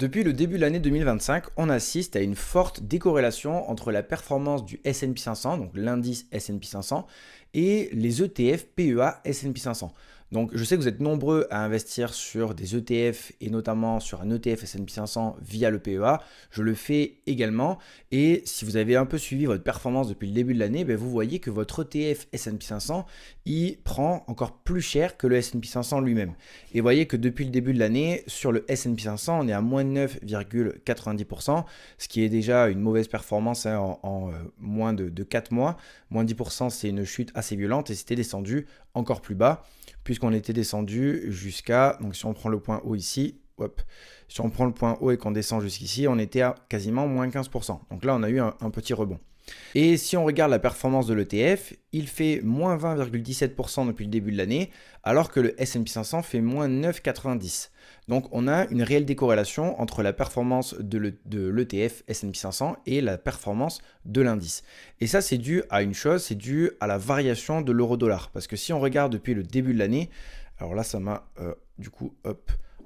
Depuis le début de l'année 2025, on assiste à une forte décorrélation entre la performance du S&P 500, donc l'indice S&P 500, et les ETF PEA S&P 500. Donc je sais que vous êtes nombreux à investir sur des ETF et notamment sur un ETF S&P 500 via le PEA. Je le fais également et si vous avez un peu suivi votre performance depuis le début de l'année, vous voyez que votre ETF S&P 500 il prend encore plus cher que le S&P 500 lui-même. Et vous voyez que depuis le début de l'année, sur le S&P 500, on est à moins 9,90%, ce qui est déjà une mauvaise performance en moins de 4 mois. Moins 10%, c'est une chute assez violente et c'était descendu encore plus bas, puisqu'on était descendu jusqu'à, donc si on prend le point haut ici, si on prend le point haut et qu'on descend jusqu'ici, on était à quasiment moins 15%. Donc là, on a eu un petit rebond. Et si on regarde la performance de l'ETF, il fait moins 20,17% depuis le début de l'année, alors que le S&P 500 fait moins 9,90%. Donc on a une réelle décorrélation entre la performance de l'ETF S&P 500 et la performance de l'indice. Et ça, c'est dû à une chose, c'est dû à la variation de l'euro-dollar. Parce que si on regarde depuis le début de l'année, alors là, ça m'a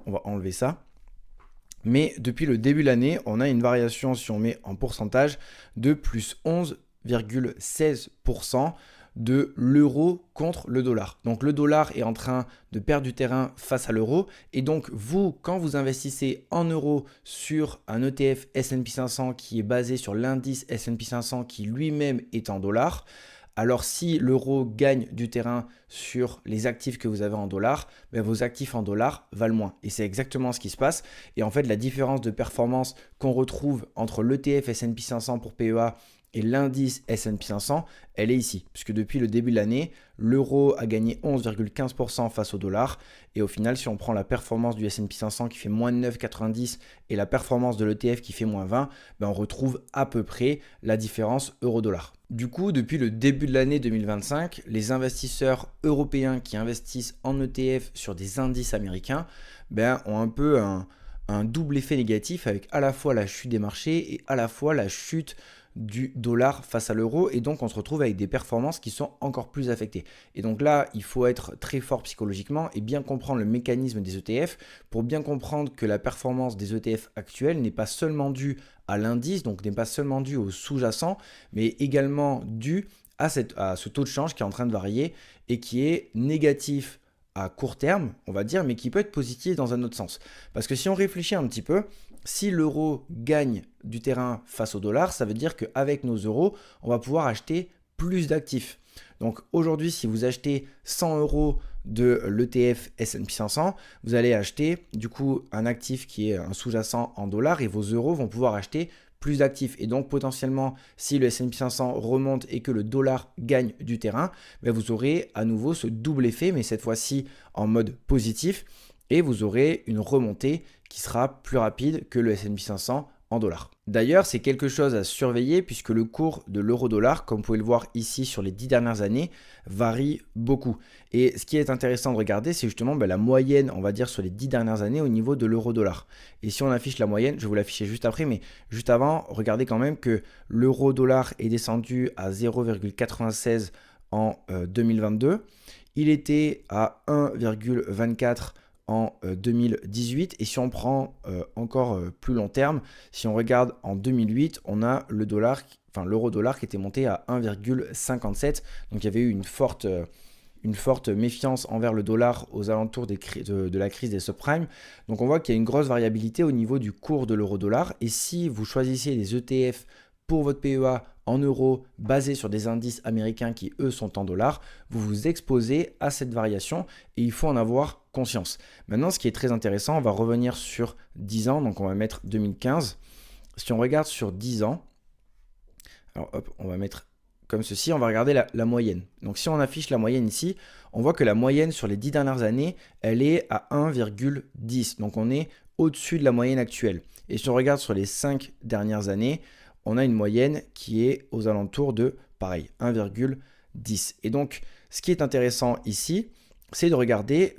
on va enlever ça. Mais depuis le début de l'année, on a une variation, si on met en pourcentage, de plus 11,16% de l'euro contre le dollar. Donc le dollar est en train de perdre du terrain face à l'euro. Et donc vous, quand vous investissez en euros sur un ETF S&P 500 qui est basé sur l'indice S&P 500 qui lui-même est en dollars, alors si l'euro gagne du terrain sur les actifs que vous avez en dollars, vos actifs en dollars valent moins. Et c'est exactement ce qui se passe. Et en fait, la différence de performance qu'on retrouve entre l'ETF S&P 500 pour PEA et l'indice S&P 500, elle est ici. Puisque depuis le début de l'année, l'euro a gagné 11,15% face au dollar. Et au final, si on prend la performance du S&P 500 qui fait moins 9,90 et la performance de l'ETF qui fait moins 20, on retrouve à peu près la différence euro-dollar. Du coup, depuis le début de l'année 2025, les investisseurs européens qui investissent en ETF sur des indices américains ont un peu un double effet négatif avec à la fois la chute des marchés et à la fois la chute du dollar face à l'euro et donc on se retrouve avec des performances qui sont encore plus affectées. Et donc là, il faut être très fort psychologiquement et bien comprendre le mécanisme des ETF pour bien comprendre que la performance des ETF actuels n'est pas seulement due à l'indice, donc n'est pas seulement due au sous-jacent, mais également due à ce taux de change qui est en train de varier et qui est négatif à court terme, on va dire, mais qui peut être positif dans un autre sens. Parce que si on réfléchit un petit peu, si l'euro gagne du terrain face au dollar, ça veut dire qu'avec nos euros, on va pouvoir acheter plus d'actifs. Donc aujourd'hui, si vous achetez 100 euros de l'ETF S&P 500, vous allez acheter du coup un actif qui est un sous-jacent en dollars et vos euros vont pouvoir acheter plus d'actifs. Et donc potentiellement, si le S&P 500 remonte et que le dollar gagne du terrain, vous aurez à nouveau ce double effet, mais cette fois-ci en mode positif. Et vous aurez une remontée qui sera plus rapide que le S&P 500 en dollars. D'ailleurs, c'est quelque chose à surveiller puisque le cours de l'euro-dollar, comme vous pouvez le voir ici sur les 10 dernières années, varie beaucoup. Et ce qui est intéressant de regarder, c'est justement la moyenne, on va dire, sur les 10 dernières années au niveau de l'euro-dollar. Et si on affiche la moyenne, je vais vous l'afficher juste après, mais juste avant, regardez quand même que l'euro-dollar est descendu à 0,96 en 2022. Il était à 1,24 en 2018 et si on prend encore plus long terme, si on regarde en 2008, on a l'euro-dollar qui était monté à 1,57. Donc il y avait eu une forte méfiance envers le dollar aux alentours de la crise des subprimes. Donc on voit qu'il y a une grosse variabilité au niveau du cours de l'euro-dollar et si vous choisissez des ETF pour votre PEA en euros basés sur des indices américains qui eux sont en dollars, vous vous exposez à cette variation et il faut en avoir conscience. Maintenant, ce qui est très intéressant, on va revenir sur 10 ans, donc on va mettre 2015. Si on regarde sur 10 ans, alors hop, on va mettre comme ceci, on va regarder la moyenne. Donc si on affiche la moyenne ici, on voit que la moyenne sur les 10 dernières années, elle est à 1,10. Donc on est au-dessus de la moyenne actuelle. Et si on regarde sur les 5 dernières années, on a une moyenne qui est aux alentours de, pareil, 1,10. Et donc, ce qui est intéressant ici, c'est de regarder,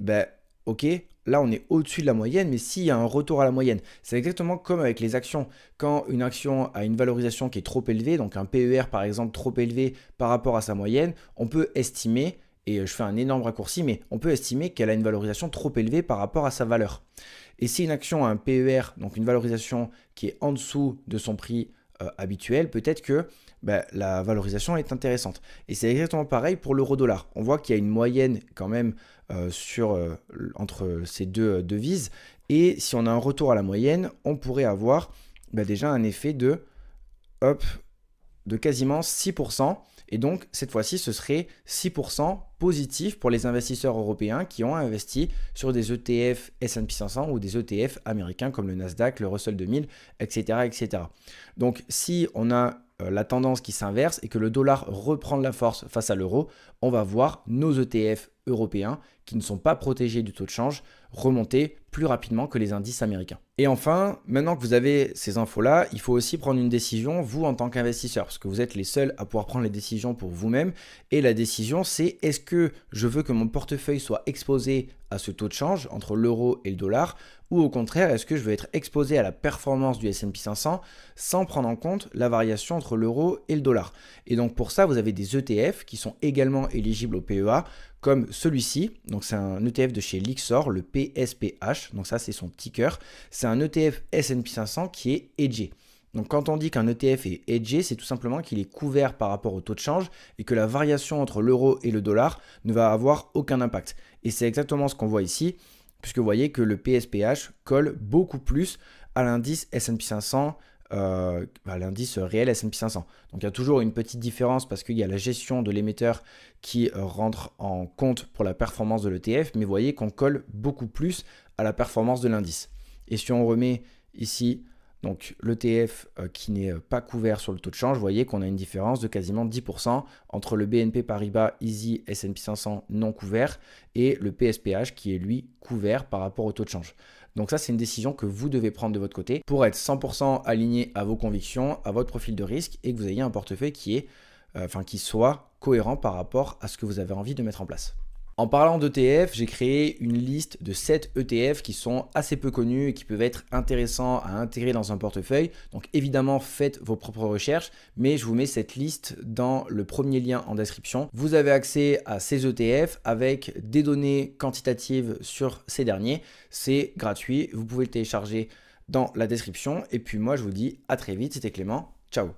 ok, là on est au-dessus de la moyenne, mais s'il y a un retour à la moyenne, c'est exactement comme avec les actions. Quand une action a une valorisation qui est trop élevée, donc un PER par exemple trop élevé par rapport à sa moyenne, on peut estimer et je fais un énorme raccourci, mais on peut estimer qu'elle a une valorisation trop élevée par rapport à sa valeur. Et si une action a un PER, donc une valorisation qui est en dessous de son prix habituel, peut-être que la valorisation est intéressante. Et c'est exactement pareil pour l'euro-dollar. On voit qu'il y a une moyenne quand même entre ces deux devises. Et si on a un retour à la moyenne, on pourrait avoir déjà un effet de quasiment 6%. Et donc, cette fois-ci, ce serait 6% positif pour les investisseurs européens qui ont investi sur des ETF S&P 500 ou des ETF américains comme le Nasdaq, le Russell 2000, etc. etc. Donc, si on a la tendance qui s'inverse et que le dollar reprend de la force face à l'euro, on va voir nos ETF européens qui ne sont pas protégés du taux de change remonter plus rapidement que les indices américains. Et enfin, maintenant que vous avez ces infos-là, il faut aussi prendre une décision, vous en tant qu'investisseur, parce que vous êtes les seuls à pouvoir prendre les décisions pour vous-même. Et la décision, c'est est-ce que je veux que mon portefeuille soit exposé à ce taux de change entre l'euro et le dollar, ou au contraire, est-ce que je veux être exposé à la performance du S&P 500 sans prendre en compte la variation entre l'euro et le dollar. Et donc pour ça, vous avez des ETF qui sont également éligibles au PEA, comme celui-ci. Donc c'est un ETF de chez Lyxor, le PSPH. Donc ça, c'est son ticker. C'est un ETF S&P 500 qui est hedgé. Donc quand on dit qu'un ETF est hedgé, c'est tout simplement qu'il est couvert par rapport au taux de change et que la variation entre l'euro et le dollar ne va avoir aucun impact. Et c'est exactement ce qu'on voit ici, puisque vous voyez que le PSPH colle beaucoup plus à l'indice S&P 500, l'indice réel S&P 500. Donc il y a toujours une petite différence parce qu'il y a la gestion de l'émetteur qui rentre en compte pour la performance de l'ETF, mais vous voyez qu'on colle beaucoup plus à la performance de l'indice. Et si on remet ici donc l'ETF qui n'est pas couvert sur le taux de change, vous voyez qu'on a une différence de quasiment 10% entre le BNP Paribas Easy S&P 500 non couvert et le PSPH qui est lui couvert par rapport au taux de change. Donc ça, c'est une décision que vous devez prendre de votre côté pour être 100% aligné à vos convictions, à votre profil de risque et que vous ayez un portefeuille qui soit cohérent par rapport à ce que vous avez envie de mettre en place. En parlant d'ETF, j'ai créé une liste de 7 ETF qui sont assez peu connus et qui peuvent être intéressants à intégrer dans un portefeuille. Donc évidemment, faites vos propres recherches, mais je vous mets cette liste dans le premier lien en description. Vous avez accès à ces ETF avec des données quantitatives sur ces derniers. C'est gratuit, vous pouvez le télécharger dans la description. Et puis moi, je vous dis à très vite, c'était Clément. Ciao.